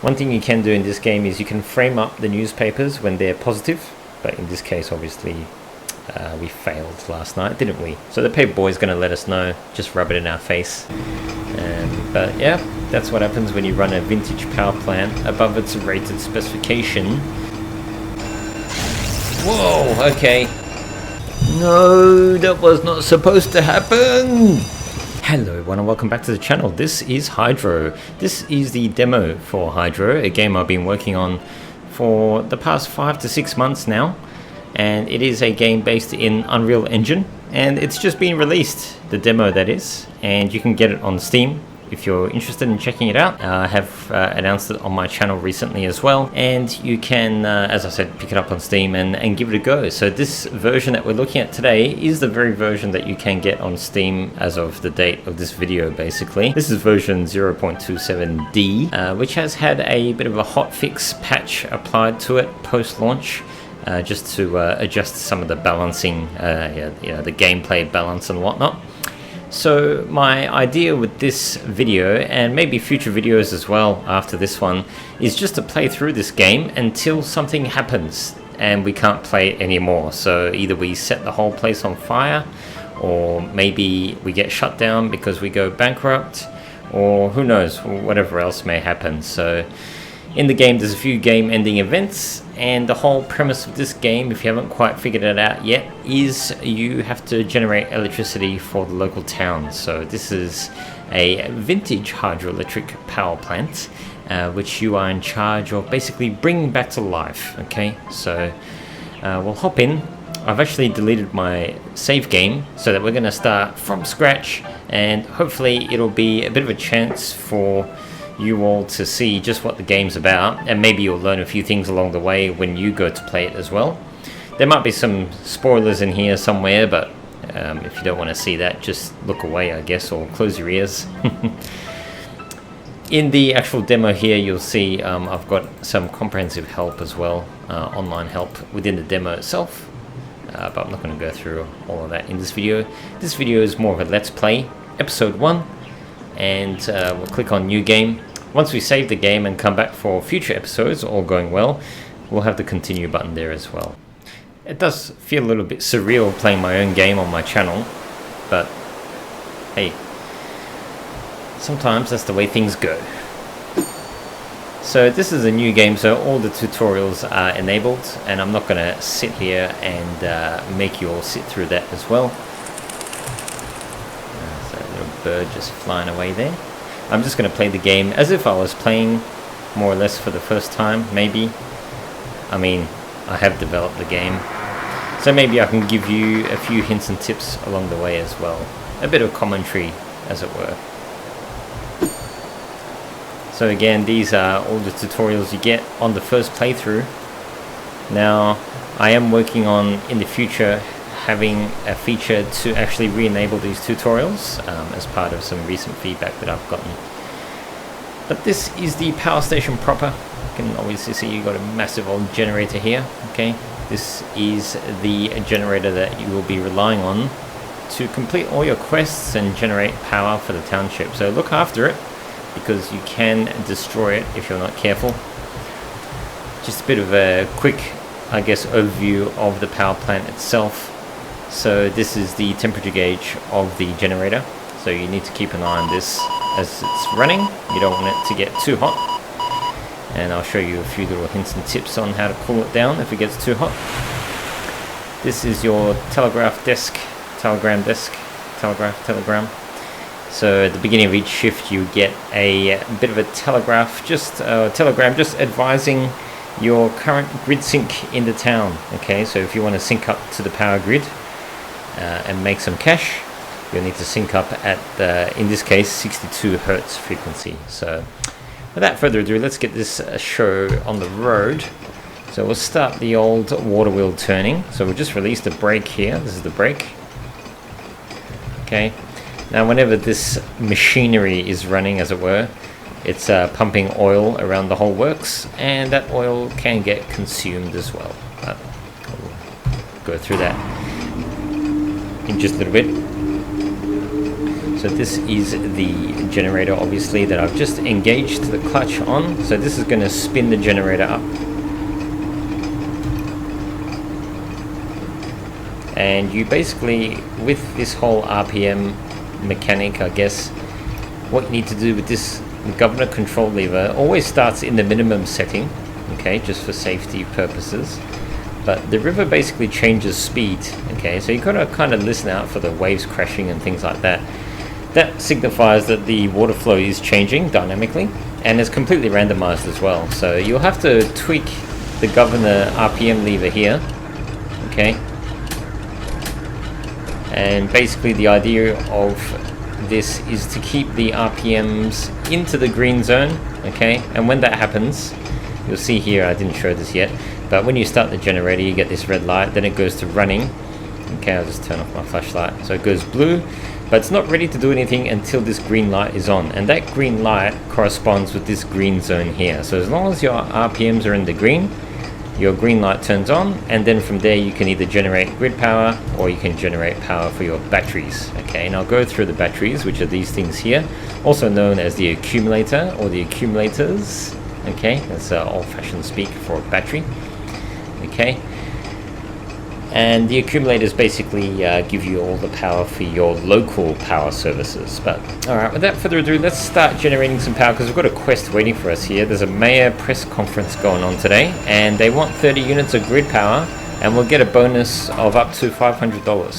One thing you can do in this game is you can frame up the newspapers when they're positive, but in this case obviously we failed last night, didn't we? So the paper boy is going to let us know, just rub it in our face. But yeah, that's what happens when you run a vintage power plant above its rated specification. Whoa, okay. No, that was not supposed to happen! Hello everyone and welcome back to the channel. This is Hydro. This is the demo for Hydro, a game I've been working on for the past 5 to 6 months now. And it is a game based in Unreal Engine, and it's just been released, the demo that is, and you can get it on Steam if you're interested in checking it out. I have announced it on my channel recently as well, and you can, as I said, pick it up on Steam and give it a go. So this version that we're looking at today is the very version that you can get on Steam as of the date of this video, basically. This is version 0.27D, which has had a bit of a hotfix patch applied to it post-launch. Just to adjust some of the balancing, the gameplay balance and whatnot. So my idea with this video, and maybe future videos as well after this one, is just to play through this game until something happens and we can't play it anymore. So either we set the whole place on fire, or maybe we get shut down because we go bankrupt, or who knows, whatever else may happen. So in the game there's a few game-ending events, and the whole premise of this game, if you haven't quite figured it out yet, is you have to generate electricity for the local town. So this is a vintage hydroelectric power plant, which you are in charge of basically bringing back to life. Okay, so we'll hop in. I've actually deleted my save game so that we're going to start from scratch, and hopefully it'll be a bit of a chance for you all to see just what the game's about, and maybe you'll learn a few things along the way when you go to play it as well. There might be some spoilers in here somewhere, but if you don't want to see that, just look away, I guess, or close your ears. In the actual demo here, you'll see I've got some comprehensive help as well, online help within the demo itself, but I'm not going to go through all of that in this video. This video is more of a let's play, episode 1. And we'll click on new game. Once we save the game and come back for future episodes, all going well, we'll have the continue button there as well. It does feel a little bit surreal playing my own game on my channel, but hey, sometimes that's the way things go. So this is a new game, so all the tutorials are enabled, and I'm not going to sit here and make you all sit through that as well. Bird just flying away there. I'm just going to play the game as if I was playing more or less for the first time, maybe. I mean, I have developed the game, so maybe I can give you a few hints and tips along the way as well. A bit of commentary, as it were. So again, these are all the tutorials you get on the first playthrough. Now, I am working on, in the future, having a feature to actually re-enable these tutorials as part of some recent feedback that I've gotten. But this is the power station proper. You can obviously see you've got a massive old generator here. Okay, this is the generator that you will be relying on to complete all your quests and generate power for the township. So look after it, because you can destroy it if you're not careful. Just a bit of a quick, I guess, overview of the power plant itself. So this is the temperature gauge of the generator, so you need to keep an eye on this as it's running. You don't want it to get too hot, and I'll show you a few little hints and tips on how to cool it down if it gets too hot. This is your telegram desk. So at the beginning of each shift you get a bit of a telegram just advising your current grid sync in the town. Okay, so if you want to sync up to the power grid and make some cash, you'll need to sync up at in this case 62 Hertz frequency. So without further ado, let's get this show on the road. So we'll start the old water wheel turning. So we'll just release the brake here. This is the brake. Okay, now whenever this machinery is running, as it were, it's pumping oil around the whole works, and that oil can get consumed as well. But we'll go through that in just a little bit. So this is the generator, obviously, that I've just engaged the clutch on. So this is going to spin the generator up. And you basically, with this whole RPM mechanic, I guess, what you need to do with this governor control lever always starts in the minimum setting, okay, just for safety purposes. But the river basically changes speed, okay, so you've got to kind of listen out for the waves crashing and things like that. That signifies that the water flow is changing dynamically, and it's completely randomized as well. So you'll have to tweak the governor RPM lever here, okay. And basically the idea of this is to keep the RPMs into the green zone, okay. And when that happens, you'll see here, I didn't show this yet, but when you start the generator, you get this red light, then it goes to running. Okay, I'll just turn off my flashlight. So it goes blue, but it's not ready to do anything until this green light is on. And that green light corresponds with this green zone here. So as long as your RPMs are in the green, your green light turns on, and then from there you can either generate grid power or you can generate power for your batteries. Okay, and I'll go through the batteries, which are these things here, also known as the accumulator or the accumulators. Okay, that's old-fashioned speak for a battery. Okay, and the accumulators basically give you all the power for your local power services. But alright, without further ado, let's start generating some power, because we've got a quest waiting for us here. There's a mayor press conference going on today, and they want 30 units of grid power, and we'll get a bonus of up to $500.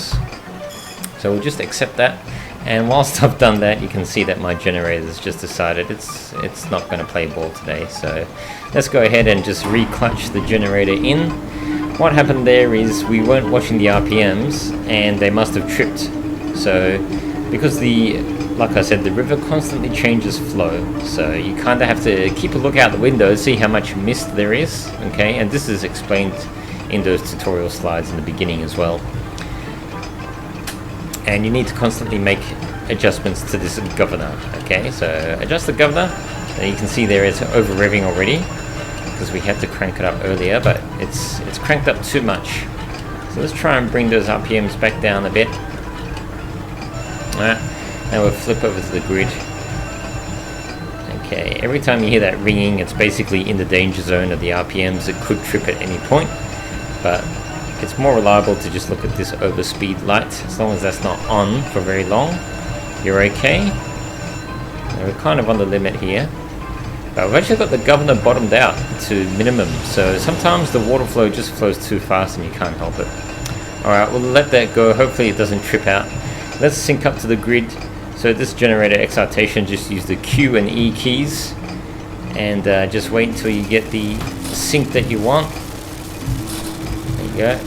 So we'll just accept that. And whilst I've done that, you can see that my generator's just decided it's not going to play ball today. So let's go ahead and just re-clutch the generator in. What happened there is we weren't watching the RPMs and they must have tripped. So because like I said, the river constantly changes flow, so you kind of have to keep a look out the window, see how much mist there is, okay? And this is explained in those tutorial slides in the beginning as well. And you need to constantly make adjustments to this governor, okay? So adjust the governor, and you can see there it's over revving already because we had to crank it up earlier, but it's cranked up too much. So let's try and bring those RPMs back down a bit. Alright, now we'll flip over to the grid. Okay, every time you hear that ringing, it's basically in the danger zone of the RPMs. It could trip at any point, but it's more reliable to just look at this overspeed light. As long as that's not on for very long, you're okay. Now we're kind of on the limit here, but we've actually got the governor bottomed out to minimum, so sometimes the water flow just flows too fast and you can't help it. Alright, we'll let that go. Hopefully it doesn't trip out. Let's sync up to the grid. So this generator excitation, just use the Q and E keys, and just wait until you get the sync that you want. There you go.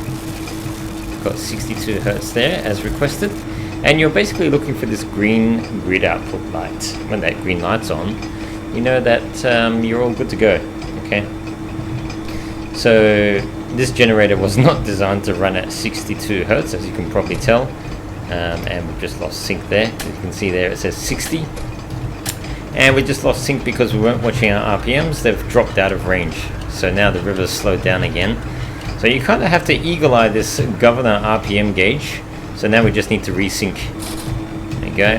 Got 62 Hertz there as requested, and you're basically looking for this green grid output light. When that green light's on, you know that you're all good to go. Okay, so this generator was not designed to run at 62 Hertz, as you can probably tell, and we've just lost sync there. You can see there it says 60, and we just lost sync because we weren't watching our RPMs. They've dropped out of range, so now the river's slowed down again. So you kind of have to eagle eye this governor RPM gauge. So now we just need to resync. There you go.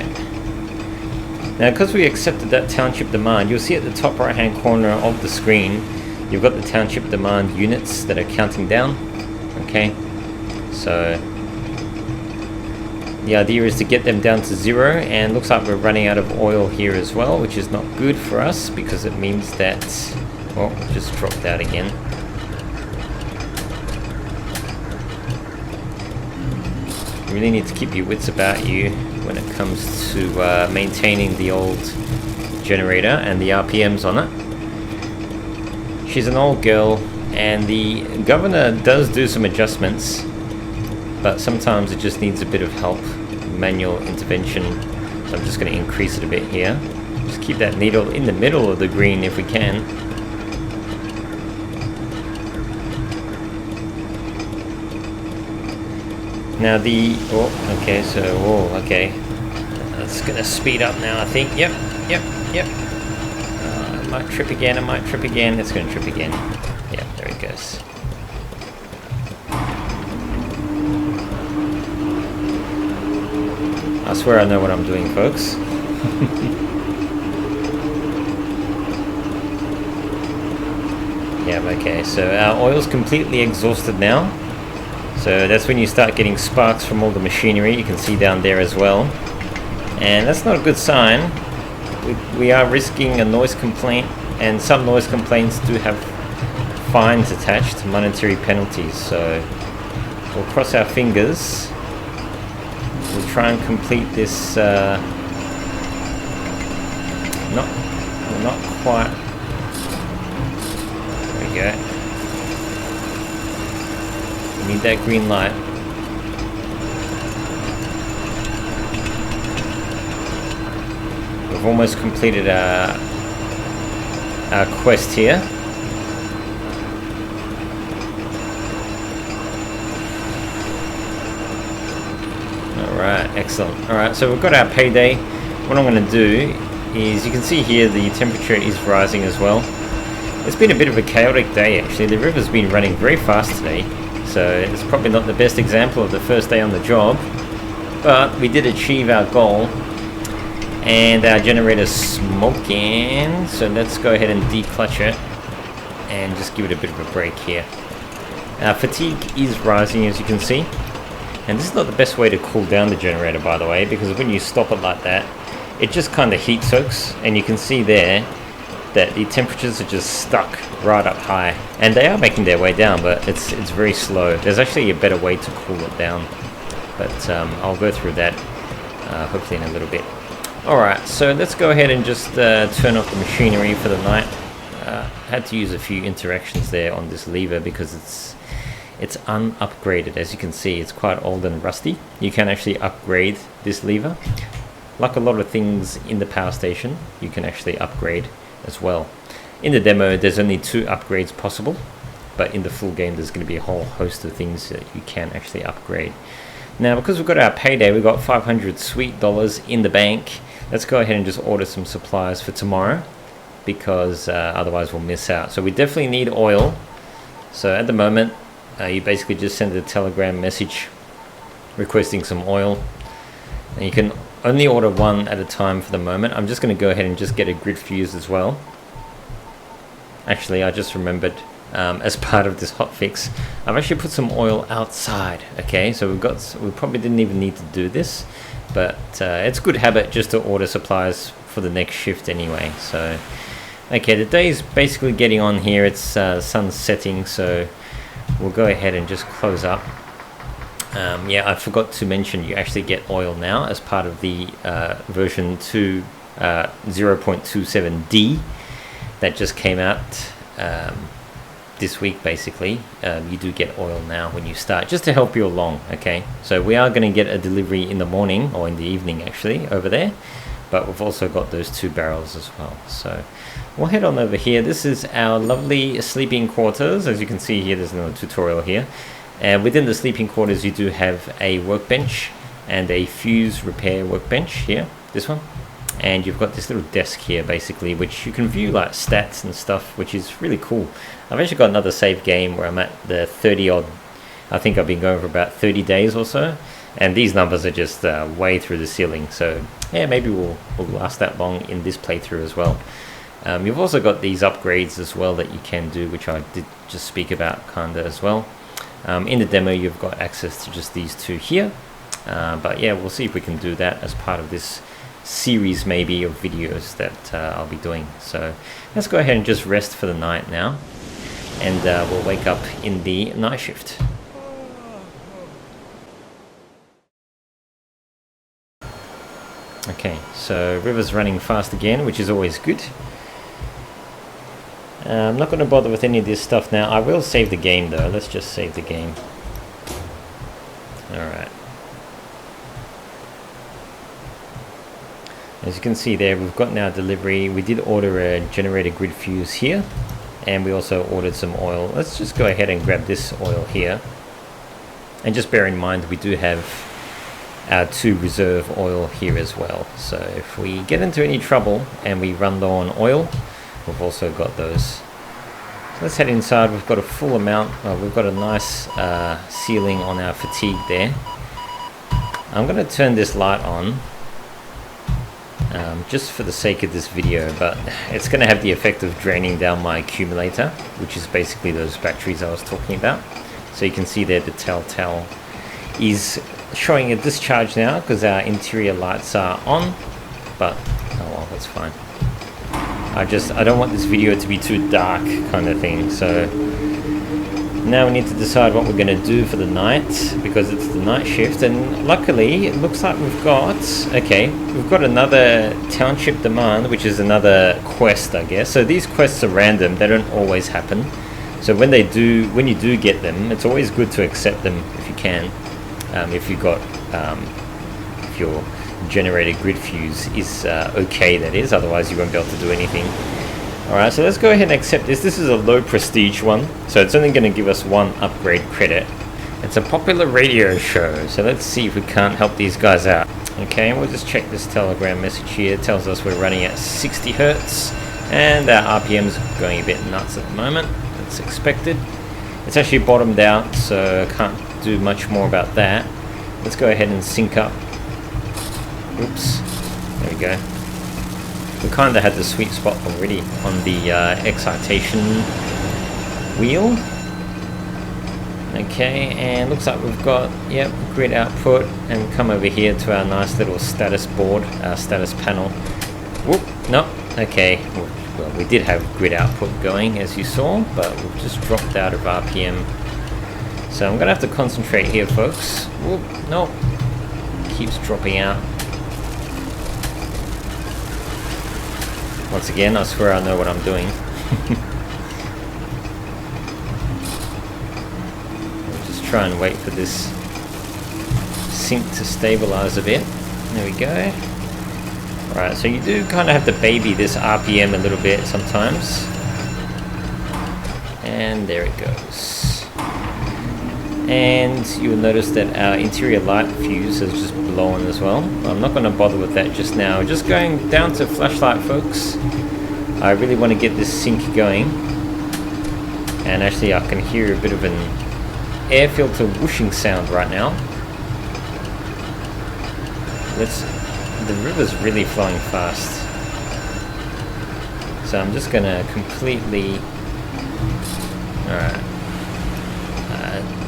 Now because we accepted that township demand, you'll see at the top right hand corner of the screen, you've got the township demand units that are counting down. Okay, so the idea is to get them down to 0, and looks like we're running out of oil here as well, which is not good for us because it means that, well, it just dropped out again. You really need to keep your wits about you when it comes to maintaining the old generator and the RPMs on it. She's an old girl, and the governor does do some adjustments, but sometimes it just needs a bit of help, manual intervention. So I'm just going to increase it a bit here. Just keep that needle in the middle of the green if we can. Now okay, so, okay. It's going to speed up now, I think. Yep. I might trip again, It's going to trip again. Yep, there it goes. I swear I know what I'm doing, folks. Yeah, okay, so our oil's completely exhausted now. So that's when you start getting sparks from all the machinery. You can see down there as well. And that's not a good sign. We are risking a noise complaint, and some noise complaints do have fines attached, monetary penalties. So we'll cross our fingers. We'll try and complete this. Not quite. There we go. We need that green light. We've almost completed our quest here. Alright, excellent. Alright, so we've got our payday. What I'm going to do is, you can see here the temperature is rising as well. It's been a bit of a chaotic day actually. The river's been running very fast today, so it's probably not the best example of the first day on the job, but we did achieve our goal. And our generator's smoking, so let's go ahead and declutch it and just give it a bit of a break here. Our fatigue is rising, as you can see, and this is not the best way to cool down the generator, by the way, because when you stop it like that, it just kind of heat soaks, and you can see there that the temperatures are just stuck right up high, and they are making their way down, but it's very slow. There's actually a better way to cool it down, but I'll go through that hopefully in a little bit. Alright, so let's go ahead and just turn off the machinery for the night. Had to use a few interactions there on this lever because it's unupgraded. As you can see, it's quite old and rusty. You can actually upgrade this lever. Like a lot of things in the power station, you can actually upgrade as well. In the demo, there's only 2 upgrades possible, but in the full game, there's going to be a whole host of things that you can actually upgrade. Now, because we've got our payday, we've got $500 sweet in the bank. Let's go ahead and just order some supplies for tomorrow, because otherwise we'll miss out. So we definitely need oil. So at the moment, you basically just send a telegram message requesting some oil, and you can only order 1 at a time for the moment. I'm just going to go ahead and just get a grid fuse as well. Actually, I just remembered, as part of this hotfix, I've actually put some oil outside. Okay, so we probably didn't even need to do this, but it's a good habit just to order supplies for the next shift anyway. So okay, the day is basically getting on here. It's sun setting, so we'll go ahead and just close up. Yeah, I forgot to mention you actually get oil now as part of the version 2 0.27D that just came out this week. Basically, you do get oil now when you start, just to help you along. Okay, so we are going to get a delivery in the morning, or in the evening actually, over there, but we've also got those 2 barrels as well. So we'll head on over here. This is our lovely sleeping quarters. As you can see here, there's no tutorial here. And within the sleeping quarters, you do have a workbench and a fuse repair workbench here, this one. And you've got this little desk here, basically, which you can view like stats and stuff, which is really cool. I've actually got another save game where I'm at the 30 odd, I think I've been going for about 30 days or so. And these numbers are just way through the ceiling. So yeah, maybe we'll last that long in this playthrough as well. You've also got these upgrades as well that you can do, which I did just speak about kinda as well. In the demo, you've got access to just these 2 here, but yeah, we'll see if we can do that as part of this series maybe of videos that I'll be doing. So let's go ahead and just rest for the night now, and we'll wake up in the night shift. Okay, so river's running fast again, which is always good. I'm not going to bother with any of this stuff now. I will save the game though. Let's just save the game. Alright. As you can see there, we've gotten our delivery. We did order a generator grid fuse here, and we also ordered some oil. Let's just go ahead and grab this oil here. And just bear in mind, we do have our 2 reserve oil here as well. So if we get into any trouble and we run low on oil, we've also got those. So let's head inside. We've got a full amount. We've got a nice ceiling on our fatigue there. I'm going to turn this light on just for the sake of this video, but it's going to have the effect of draining down my accumulator, which is basically those batteries I was talking about. So you can see there the telltale is showing a discharge now because our interior lights are on, but oh well, that's fine. I don't want this video to be too dark kind of thing, so now we need to decide what we're going to do for the night, because it's the night shift. And luckily it looks like we've got another township demand, which is another quest, I guess. So these quests are random, they don't always happen, so when you do get them, it's always good to accept them if you can, if your generator grid fuse is okay, that is, otherwise you won't be able to do anything. Alright, so let's go ahead and accept this. This is a low prestige one, so it's only going to give us 1 upgrade credit. It's a popular radio show, so let's see if we can't help these guys out. Okay, we'll just check this telegram message here. It tells us we're running at 60 Hertz, and our RPM's going a bit nuts at the moment. That's expected. It's actually bottomed out, so I can't do much more about that. Let's go ahead and sync up. Oops, there we go. We kind of had the sweet spot already on the excitation wheel. Okay, and looks like we've got, yep, grid output, and come over here to our nice little status board, our status panel. Whoop, no, okay, well, we did have grid output going, as you saw, but we've just dropped out of RPM. So I'm gonna have to concentrate here, folks. Whoop, no, keeps dropping out. Once again, I swear I know what I'm doing. We'll just try and wait for this sync to stabilize a bit. There we go. Alright, so you do kind of have to baby this RPM a little bit sometimes. And there it goes. And you'll notice that our interior light fuse has just blown as well. I'm not going to bother with that just now. Just going down to flashlight, folks. I really want to get this sync going. And actually I can hear a bit of an air filter whooshing sound right now. The river's really flowing fast. So I'm just going to completely... Alright.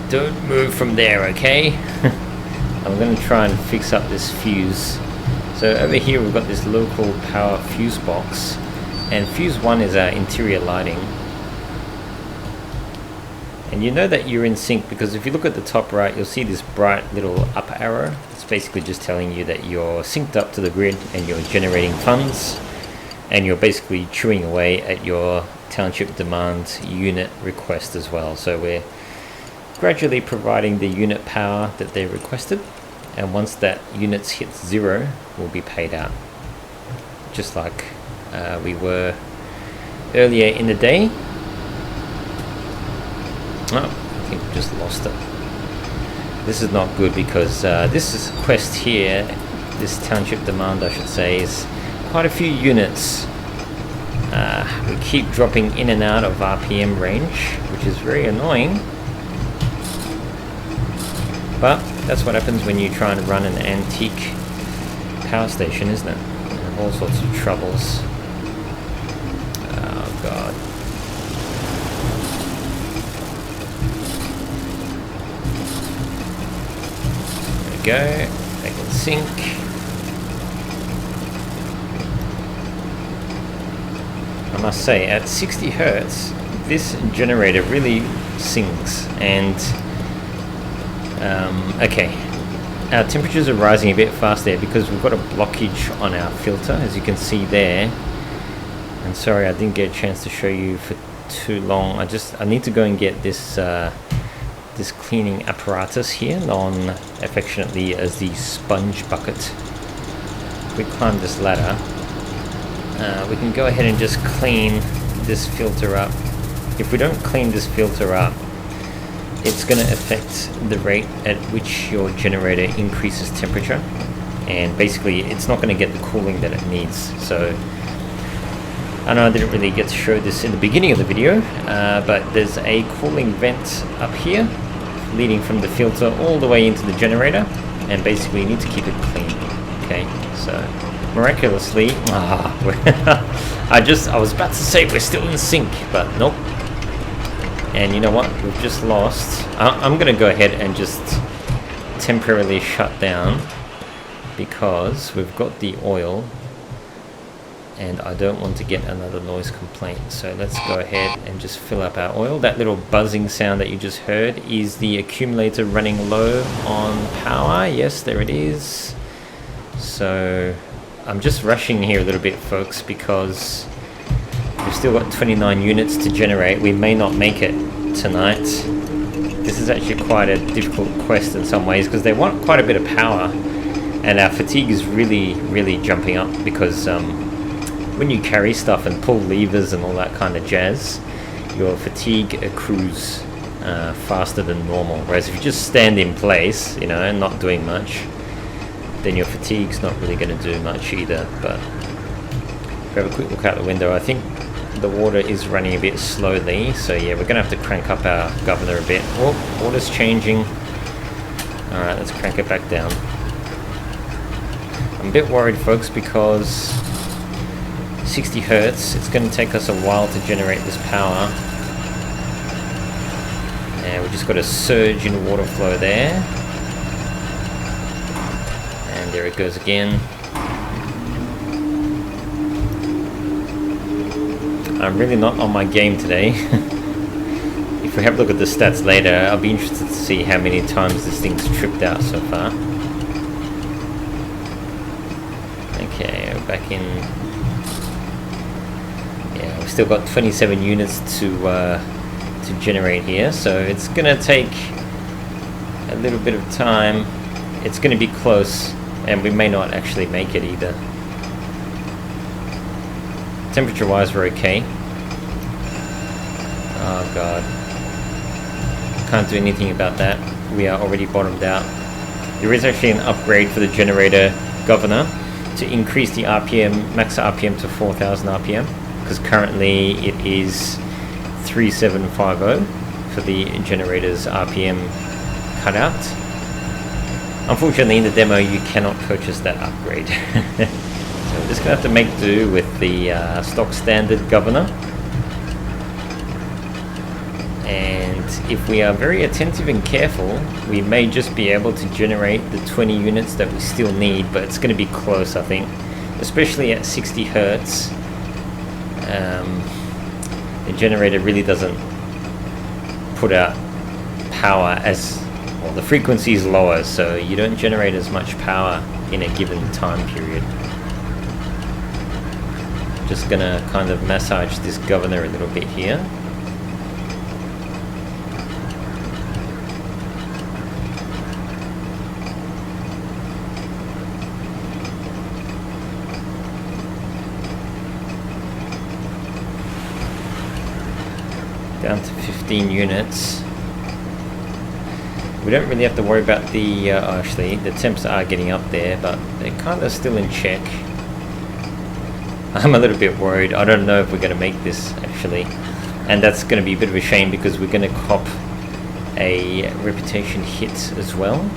Don't move from there, okay? I'm going to try and fix up this fuse. So over here we've got this local power fuse box, and fuse 1 is our interior lighting. And you know that you're in sync because if you look at the top right, you'll see this bright little up arrow. It's basically just telling you that you're synced up to the grid and you're generating funds, and you're basically chewing away at your township demand unit request as well. So we're gradually providing the unit power that they requested, and once that units hit 0, we'll be paid out, just like we were earlier in the day. Oh, I think we just lost it. This is not good because this is quest here, this township demand I should say, is quite a few units. We keep dropping in and out of RPM range, which is very annoying. But that's what happens when you try and run an antique power station, isn't it? You have all sorts of troubles. Oh god. There we go. They can sync. I must say, at 60 Hertz, this generator really sings, and okay, our temperatures are rising a bit fast there because we've got a blockage on our filter, as you can see there. And sorry I didn't get a chance to show you for too long. I need to go and get this this cleaning apparatus here, known affectionately as the sponge bucket. If we climb this ladder, we can go ahead and just clean this filter up. If we don't clean this filter up, it's going to affect the rate at which your generator increases temperature, and basically it's not going to get the cooling that it needs. So I know I didn't really get to show this in the beginning of the video, but there's a cooling vent up here leading from the filter all the way into the generator, and basically you need to keep it clean. Okay, so miraculously, I was about to say we're still in sync, but nope. And you know what? We've just lost. I'm gonna go ahead and just temporarily shut down because we've got the oil and I don't want to get another noise complaint. So let's go ahead and just fill up our oil. That little buzzing sound that you just heard is the accumulator running low on power. Yes, there it is. So I'm just rushing here a little bit, folks, because we've still got 29 units to generate. We may not make it tonight. This is actually quite a difficult quest in some ways because they want quite a bit of power, and our fatigue is really jumping up because when you carry stuff and pull levers and all that kind of jazz, your fatigue accrues faster than normal. Whereas if you just stand in place, you know, and not doing much, then your fatigue's not really going to do much either. But if we have a quick look out the window, I think the water is running a bit slowly. So yeah, we're going to have to crank up our governor a bit. Oh, water's changing. Alright, let's crank it back down. I'm a bit worried, folks, because 60 hertz, it's going to take us a while to generate this power. And we just got a surge in water flow there. And there it goes again. I'm really not on my game today. If we have a look at the stats later, I'll be interested to see how many times this thing's tripped out so far. Okay, we're back in. Yeah, we've still got 27 units to generate here, so it's gonna take a little bit of time. It's gonna be close, and we may not actually make it either. Temperature wise, we're okay. Oh god, can't do anything about that. We are already bottomed out. There is actually an upgrade for the generator governor to increase the RPM, max RPM to 4000 RPM, because currently it is 3750 for the generator's RPM cutout. Unfortunately, in the demo you cannot purchase that upgrade. So we're just gonna have to make do with the stock standard governor. And if we are very attentive and careful, we may just be able to generate the 20 units that we still need, but it's going to be close, I think, especially at 60 hertz. The generator really doesn't put out power as well. The frequency is lower, so you don't generate as much power in a given time period. Just gonna kind of massage this governor a little bit here. Down to 15 units. We don't really have to worry about the, actually, the temps are getting up there, but they're kind of still in check. I'm a little bit worried. I don't know if we're going to make this, actually. And that's going to be a bit of a shame because we're going to cop a reputation hit as well.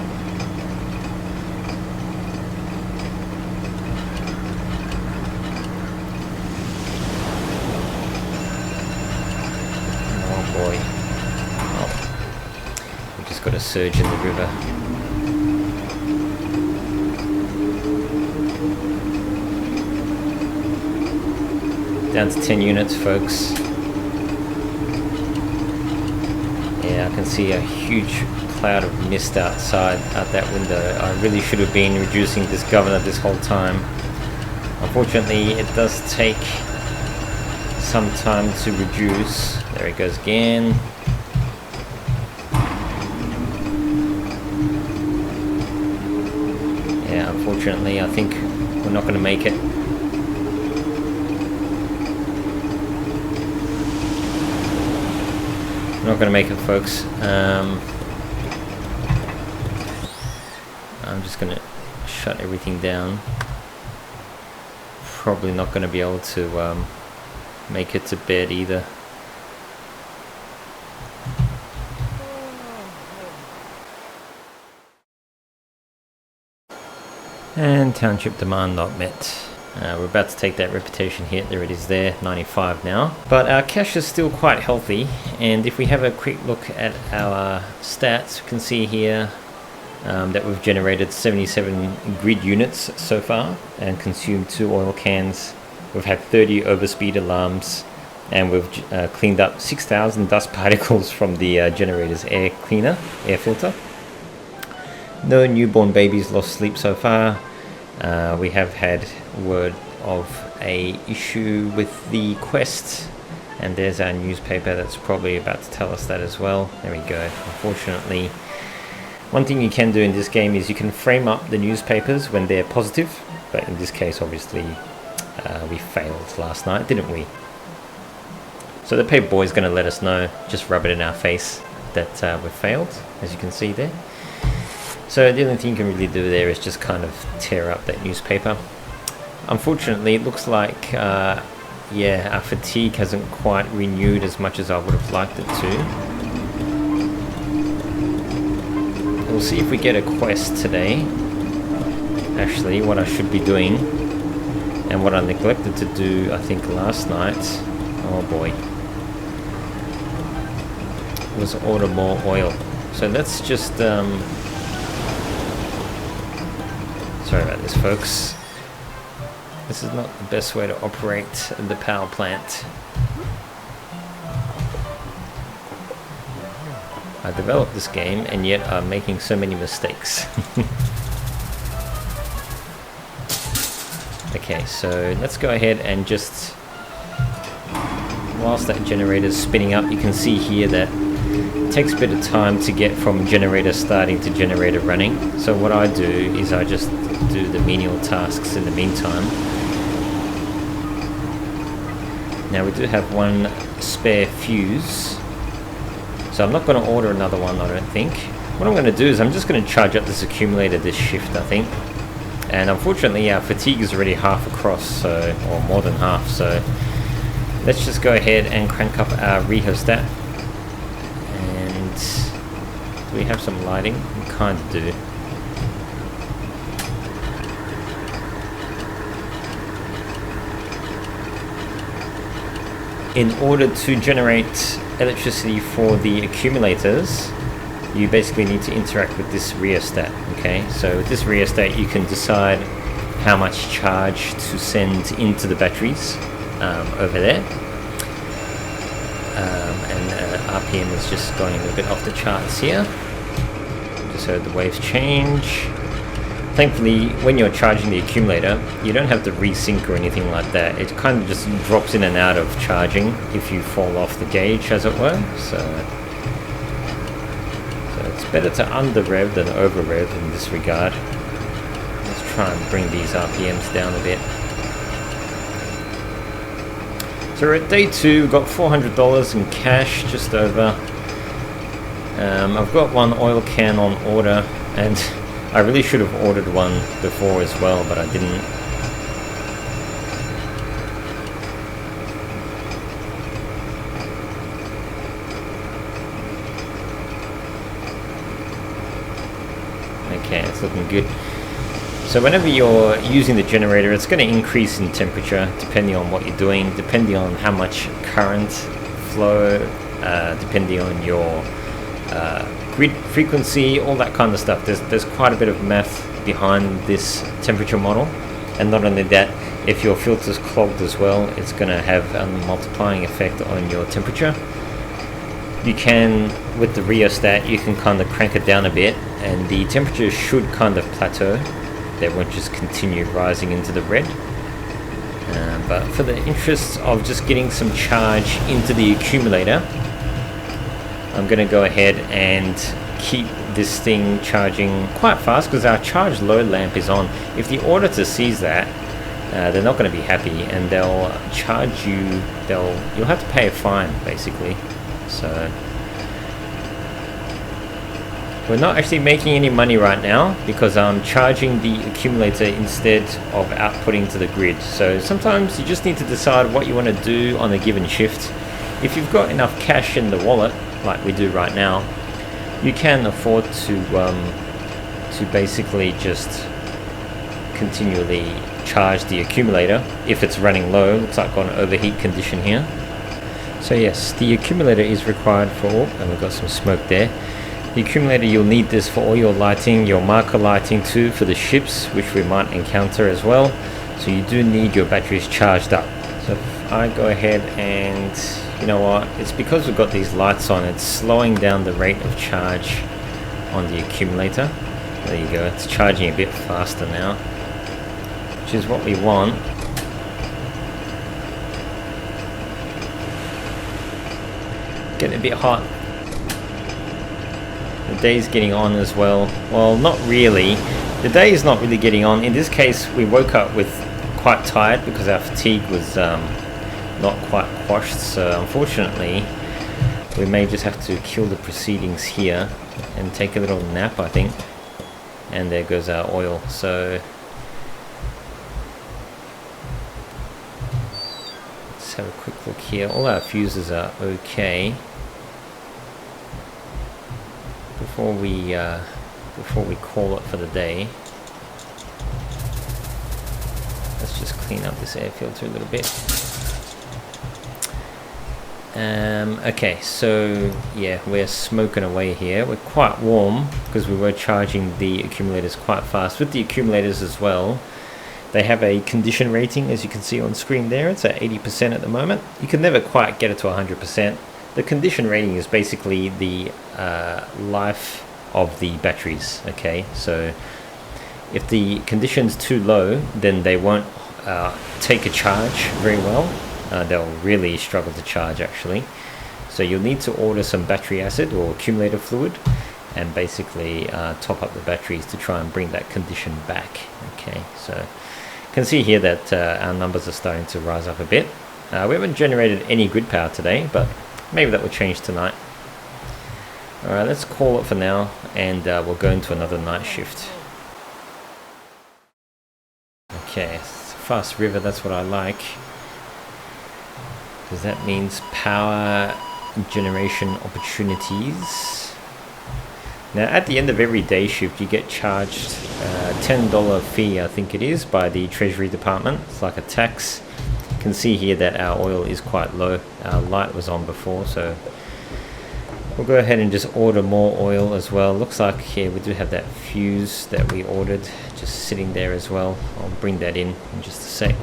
Got a surge in the river. Down to 10 units, folks. Yeah, I can see a huge cloud of mist outside out that window. I really should have been reducing this governor this whole time. Unfortunately, it does take some time to reduce. There it goes again. Unfortunately, I think we're not going to make it. We're not going to make it, folks. I'm just going to shut everything down. Probably not going to be able to make it to bed either. And township demand not met. We're about to take that reputation hit. There it is there, 95 now. But our cash is still quite healthy, and if we have a quick look at our stats, we can see here that we've generated 77 grid units so far and consumed 2 oil cans. We've had 30 overspeed alarms, and we've cleaned up 6,000 dust particles from the generator's air filter. No newborn babies lost sleep so far. We have had word of a issue with the quest, and there's our newspaper that's probably about to tell us that as well. There we go. Unfortunately, one thing you can do in this game is you can frame up the newspapers when they're positive, but in this case obviously we failed last night, didn't we? So the paper boy is going to let us know, just rub it in our face, that we've failed, as you can see there. So the only thing you can really do there is just kind of tear up that newspaper. Unfortunately, it looks like, yeah, our fatigue hasn't quite renewed as much as I would have liked it to. We'll see if we get a quest today. Actually, what I should be doing, and what I neglected to do, I think, last night, oh boy, was order more oil. So let's just... sorry about this, folks. This is not the best way to operate the power plant. I developed this game and yet I'm making so many mistakes. Okay, so let's go ahead and just, whilst that generator is spinning up, you can see here that it takes a bit of time to get from generator starting to generator running. So what I do is I just do the menial tasks in the meantime. Now we do have one spare fuse, so I'm not going to order another one, I don't think. What I'm going to do is I'm just going to charge up this accumulator this shift, I think. And unfortunately our fatigue is already half across, so, or more than half, so let's just go ahead and crank up our rheostat. And do we have some lighting? We kind of do. In order to generate electricity for the accumulators, you basically need to interact with this rheostat, okay? So with this rheostat you can decide how much charge to send into the batteries over there. And RPM is just going a little bit off the charts here. Just heard the waves change. Thankfully, when you're charging the accumulator, you don't have to resync or anything like that. It kind of just drops in and out of charging if you fall off the gauge, as it were. So it's better to under-rev than over-rev in this regard. Let's try and bring these RPMs down a bit. So we're at day 2, we've got $400 in cash, just over. I've got one oil can on order, and I really should have ordered one before as well, but I didn't. Okay, it's looking good. So whenever you're using the generator, it's going to increase in temperature depending on what you're doing, depending on how much current flow, depending on your grid frequency, all that kind of stuff. There's quite a bit of math behind this temperature model, and not only that, if your filter's clogged as well, it's going to have a multiplying effect on your temperature. You can, with the rheostat, you can kind of crank it down a bit and the temperature should kind of plateau. They won't just continue rising into the red. But for the interests of just getting some charge into the accumulator, I'm going to go ahead and keep this thing charging quite fast because our charge load lamp is on. If the auditor sees that, they're not going to be happy and they'll charge you, you'll have to pay a fine basically. So we're not actually making any money right now because I'm charging the accumulator instead of outputting to the grid. So sometimes you just need to decide what you want to do on a given shift. If you've got enough cash in the wallet, like we do right now, you can afford to basically just continually charge the accumulator if it's running low. Looks like got an overheat condition here. So yes, the accumulator is required for, and we've got some smoke there. The accumulator, you'll need this for all your lighting, your marker lighting too, for the ships, which we might encounter as well. So you do need your batteries charged up. So if I go ahead and, you know what, it's because we've got these lights on, it's slowing down the rate of charge on the accumulator. There you go, it's charging a bit faster now, which is what we want. Getting a bit hot. The day's getting on as well. Well, not really. The day is not really getting on. In this case, we woke up with quite tired because our fatigue was not quite quashed. So unfortunately, we may just have to kill the proceedings here and take a little nap, I think. And there goes our oil. So let's have a quick look here. All our fuses are okay. Before we call it for the day, let's just clean up this air filter a little bit. Okay, so yeah, we're smoking away here. We're quite warm because we were charging the accumulators quite fast. With the accumulators as well, they have a condition rating, as you can see on screen there. It's at 80% at the moment. You can never quite get it to 100%. The condition rating is basically the life of the batteries. Okay, so if the condition's too low, then they won't take a charge very well. They'll really struggle to charge actually. So you'll need to order some battery acid or accumulator fluid and basically top up the batteries to try and bring that condition back. Okay, so you can see here that our numbers are starting to rise up a bit. We haven't generated any grid power today, but maybe that will change tonight. Alright, let's call it for now, and we'll go into another night shift. Okay, it's a fast river, that's what I like. Because that means power generation opportunities. Now at the end of every day shift you get charged a $10 fee, I think it is, by the Treasury Department. It's like a tax. You can see here that our oil is quite low. Our light was on before, so we'll go ahead and just order more oil as well. Looks like here we do have that fuse that we ordered just sitting there as well. I'll bring that in just a sec.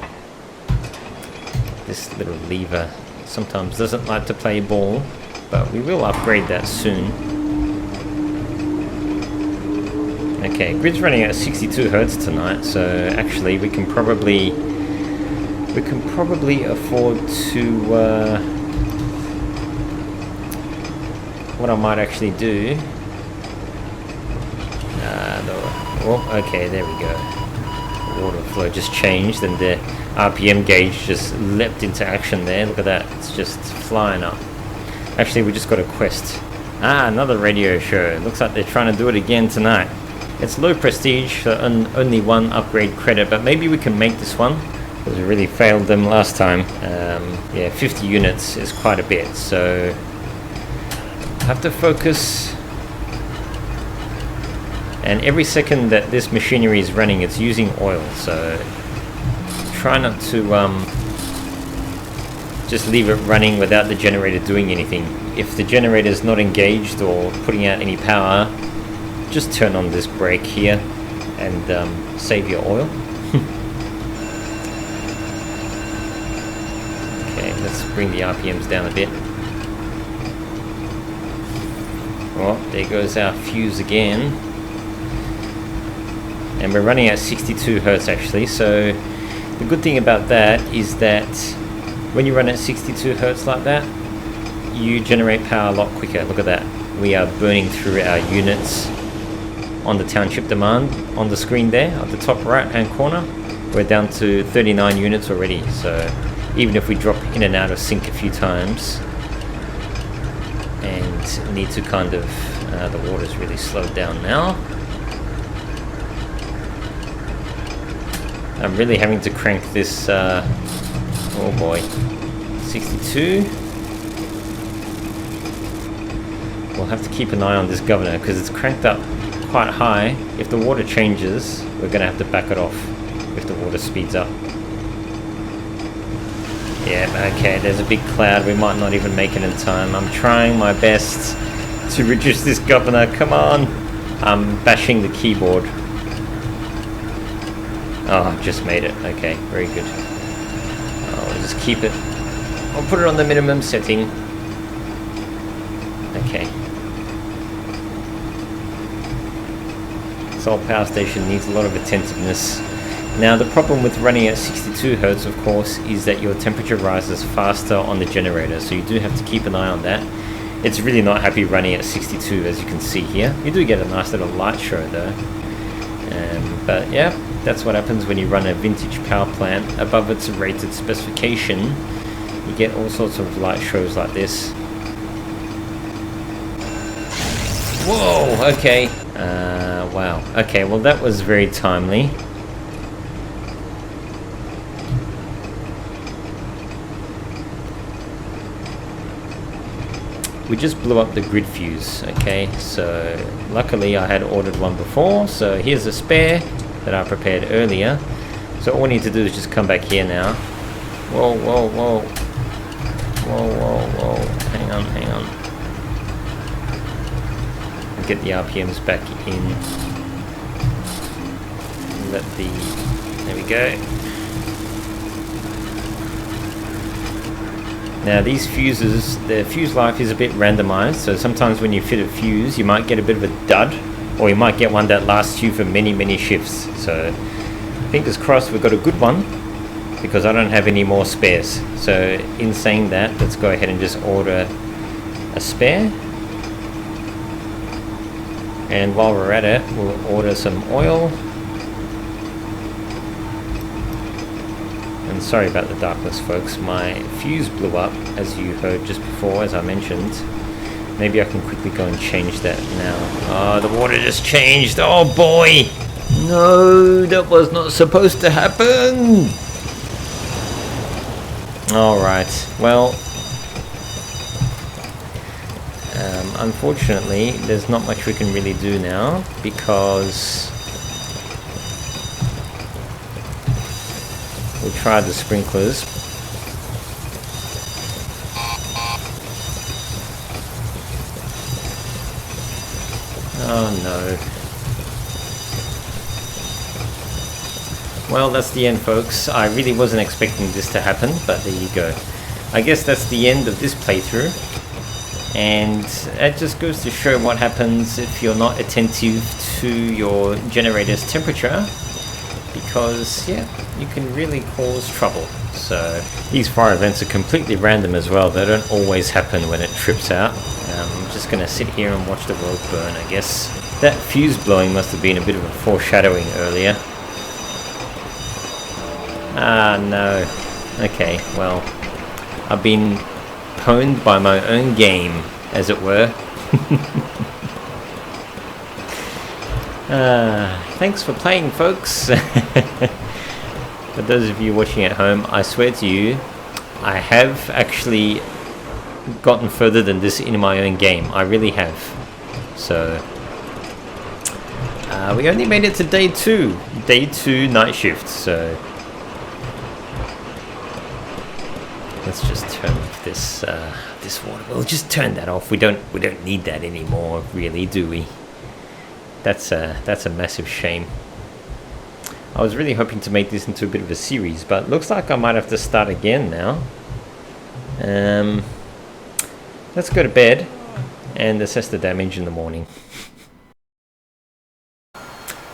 This little lever sometimes doesn't like to play ball, but we will upgrade that soon. Okay, grid's running at 62 Hertz tonight, so actually we can probably afford to what I might actually do. Okay, there we go. The water flow just changed and the RPM gauge just leapt into action there. Look at that, it's just flying up. Actually, we just got a quest. Another radio show. Looks like they're trying to do it again tonight. It's low prestige, so only one upgrade credit, but maybe we can make this one, because we really failed them last time. Yeah, 50 units is quite a bit, so I have to focus. And every second that this machinery is running, it's using oil, so try not to just leave it running without the generator doing anything. If the generator is not engaged or putting out any power, just turn on this brake here and save your oil. Okay, let's bring the RPMs down a bit. Oh, there goes our fuse again. And we're running at 62 Hertz actually, so the good thing about that is that when you run at 62 Hertz like that, you generate power a lot quicker. Look at that. We are burning through our units on the township demand on the screen there at the top right hand corner. We're down to 39 units already, so even if we drop in and out of sync a few times and need to kind of the water's really slowed down now. I'm really having to crank this oh boy, 62. We'll have to keep an eye on this governor because it's cranked up quite high. If the water changes, we're going to have to back it off. the water speeds up. Yeah, okay, there's a big cloud. We might not even make it in time. I'm trying my best to reduce this governor. Come on. I'm bashing the keyboard. Oh, I've just made it. Okay, very good. I'll just keep it. I'll put it on the minimum setting. Okay. Seoul Power Station needs a lot of attentiveness. Now, the problem with running at 62 Hz, of course, is that your temperature rises faster on the generator, so you do have to keep an eye on that. It's really not happy running at 62, as you can see here. You do get a nice little light show, though. But yeah, that's what happens when you run a vintage power plant above its rated specification. You get all sorts of light shows like this. Whoa, okay. Wow. Okay, well that was very timely. We just blew up the grid fuse, okay? So, luckily I had ordered one before, so here's a spare that I prepared earlier. So all we need to do is just come back here now. Whoa, whoa, whoa. Whoa, whoa, whoa. Hang on, hang on. Get the RPMs back in. Let the... There we go. Now these fuses, the fuse life is a bit randomized, so sometimes when you fit a fuse you might get a bit of a dud, or you might get one that lasts you for many shifts. So fingers crossed we've got a good one, because I don't have any more spares. So in saying that, let's go ahead and just order a spare. And while we're at it, we'll order some oil. And sorry about the darkness, folks. My fuse blew up, as you heard just before, as I mentioned. Maybe I can quickly go and change that now. Oh, the water just changed. Oh boy! No, that was not supposed to happen! Alright, well... unfortunately, there's not much we can really do now, because we tried the sprinklers. Oh no. Well, that's the end, folks. I really wasn't expecting this to happen, but there you go. I guess that's the end of this playthrough. And that just goes to show what happens if you're not attentive to your generator's temperature, because yeah, you can really cause trouble. So these fire events are completely random as well. They don't always happen when it trips out. I'm just gonna sit here and watch the world burn, I guess. That fuse blowing must have been a bit of a foreshadowing earlier. Ah no. Okay, well, I've been pwned by my own game, as it were. Thanks for playing, folks. For those of you watching at home, I swear to you, I have actually gotten further than this in my own game. I really have. So we only made it to day 2 night shift. So let's just turn off this this water. We'll just turn that off. We don't need that anymore, really, do we? That's a massive shame. I was really hoping to make this into a bit of a series, but looks like I might have to start again now. Let's go to bed and assess the damage in the morning.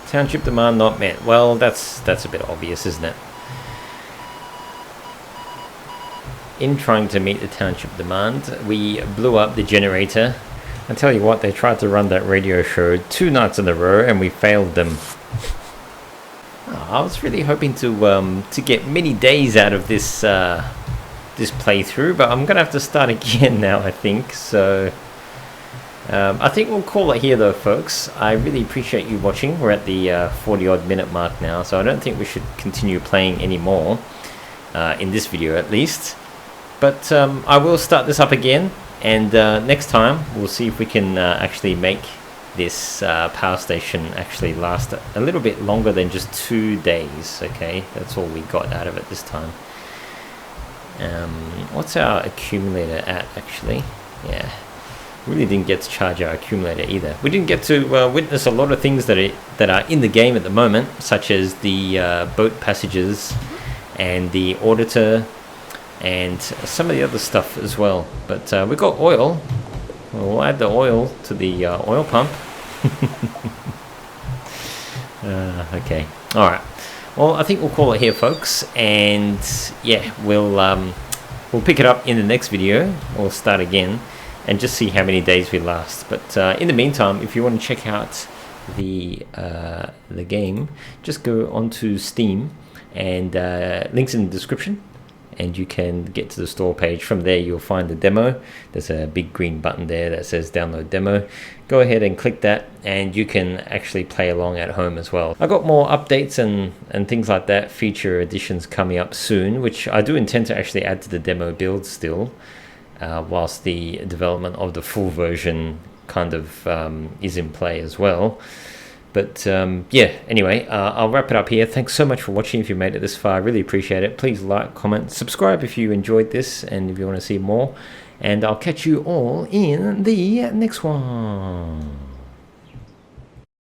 Township demand not met. Well, that's a bit obvious, isn't it? In trying to meet the township demand, we blew up the generator. I tell you what, they tried to run that radio show 2 nights in a row and we failed them. I was really hoping to get many days out of this this playthrough, but I'm gonna have to start again now, I think. So I think we'll call it here though, folks. I really appreciate you watching. We're at the 40 odd minute mark now, so I don't think we should continue playing anymore in this video at least. But I will start this up again, and next time we'll see if we can actually make this power station actually last a little bit longer than just 2 days. Okay, that's all we got out of it this time. What's our accumulator at actually? Yeah, really didn't get to charge our accumulator either. We didn't get to witness a lot of things that are in the game at the moment, such as the boat passages and the auditor and some of the other stuff as well. But we got oil. We'll add the oil to the oil pump. Okay, all right. Well, I think we'll call it here, folks, and yeah, we'll pick it up in the next video. We'll start again and just see how many days we last. But in the meantime, if you want to check out the game, just go onto Steam, and links in the description, and you can get to the store page. From there you'll find the demo. There's a big green button there that says download demo. Go ahead and click that, and you can actually play along at home as well. I've got more updates and things like that, feature additions coming up soon, which I do intend to actually add to the demo build still, whilst the development of the full version kind of is in play as well. But yeah, anyway, I'll wrap it up here. Thanks so much for watching. If you made it this far, I really appreciate it. Please like, comment, subscribe if you enjoyed this and if you want to see more. And I'll catch you all in the next one.